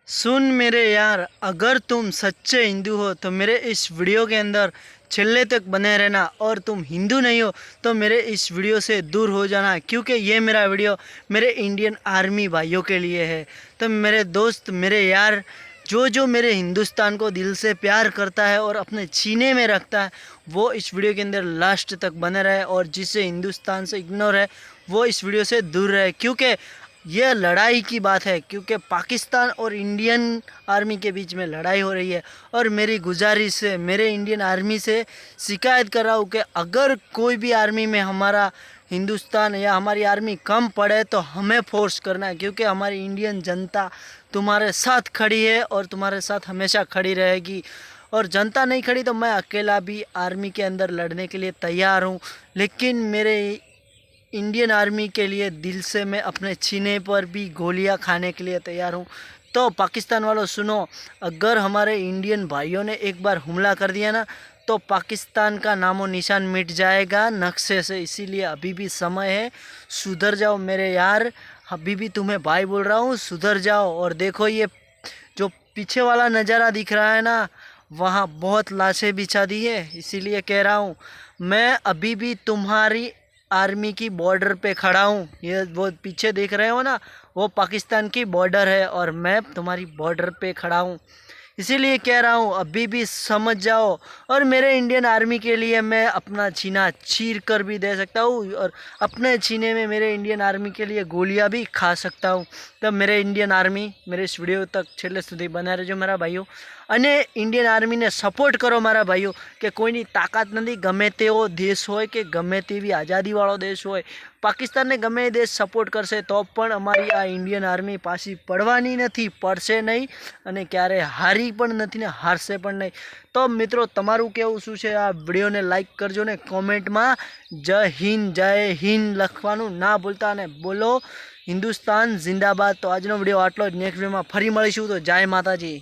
सुन मेरे यार, अगर तुम सच्चे हिंदू हो तो मेरे इस वीडियो के अंदर छेल्ले तक बने रहना, और तुम हिंदू नहीं हो तो मेरे इस वीडियो से दूर हो जाना, क्योंकि ये मेरा वीडियो मेरे इंडियन आर्मी भाइयों के लिए है। तो मेरे दोस्त, मेरे यार, जो जो मेरे हिंदुस्तान को दिल से प्यार करता है और अपने सीने में रखता है, वो इस वीडियो के अंदर लास्ट तक बने रहे, और जिससे हिंदुस्तान से इग्नोर है वो इस वीडियो से दूर रहे, क्योंकि यह लड़ाई की बात है। क्योंकि पाकिस्तान और इंडियन आर्मी के बीच में लड़ाई हो रही है, और मेरी गुजारिश है, मेरे इंडियन आर्मी से शिकायत कर रहा हूँ कि अगर कोई भी आर्मी में हमारा हिंदुस्तान या हमारी आर्मी कम पड़े तो हमें फोर्स करना है, क्योंकि हमारी इंडियन जनता तुम्हारे साथ खड़ी है और तुम्हारे साथ हमेशा खड़ी रहेगी। और जनता नहीं खड़ी तो मैं अकेला भी आर्मी के अंदर लड़ने के लिए तैयार हूँ, लेकिन मेरे इंडियन आर्मी के लिए दिल से मैं अपने सीने पर भी गोलियां खाने के लिए तैयार हूं। तो पाकिस्तान वालों सुनो, अगर हमारे इंडियन भाइयों ने एक बार हमला कर दिया ना, तो पाकिस्तान का नामो निशान मिट जाएगा नक्शे से। इसीलिए अभी भी समय है, सुधर जाओ मेरे यार। अभी भी तुम्हें भाई बोल रहा हूँ, सुधर जाओ। और देखो, ये जो पीछे वाला नज़ारा दिख रहा है ना, वहाँ बहुत लाशें बिछा दी है। इसीलिए कह रहा हूँ, मैं अभी भी तुम्हारी आर्मी की बॉर्डर पे खड़ा हूँ। ये वो पीछे देख रहे हो ना, वो पाकिस्तान की बॉर्डर है और मैं तुम्हारी बॉर्डर पे खड़ा हूँ। इसीलिए कह रहा हूँ, अभी भी समझ जाओ। और मेरे इंडियन आर्मी के लिए मैं अपना सीना चीर कर भी दे सकता हूँ, और अपने सीने में मेरे इंडियन आर्मी के लिए गोलियां भी खा सकता हूँ। तब मेरे इंडियन आर्मी, मेरे इस वीडियो तक छेल्ले સુધી બના રહેજો મારા ભાઈઓ, અને ઇન્ડિયન આર્મીને સપોર્ટ કરો મારા ભાઈઓ, કે કોઈની તાકાત નથી, ગમે તેવો દેશ હોય કે ગમે તેવી આઝાદીવાળો દેશ હોય, પાકિસ્તાનને ગમે એ દેશ સપોર્ટ કરશે તો પણ અમારી આ ઇન્ડિયન આર્મી પાછી પડવાની નથી, પડશે નહીં, અને ક્યારે હારી પણ નથી ને હારશે પણ નહીં। તો મિત્રો, તમારું કેવું શું છે? આ વિડીયોને લાઈક કરજો ને કોમેન્ટમાં જય હિન્દ લખવાનું ના ભૂલતા, અને બોલો હિન્દુસ્તાન જિંદાબાદ। તો આજનો વિડીયો આટલો જ, નેક્સ્ટ વિડીયોમાં ફરી મળીશું। તો જય માતાજી।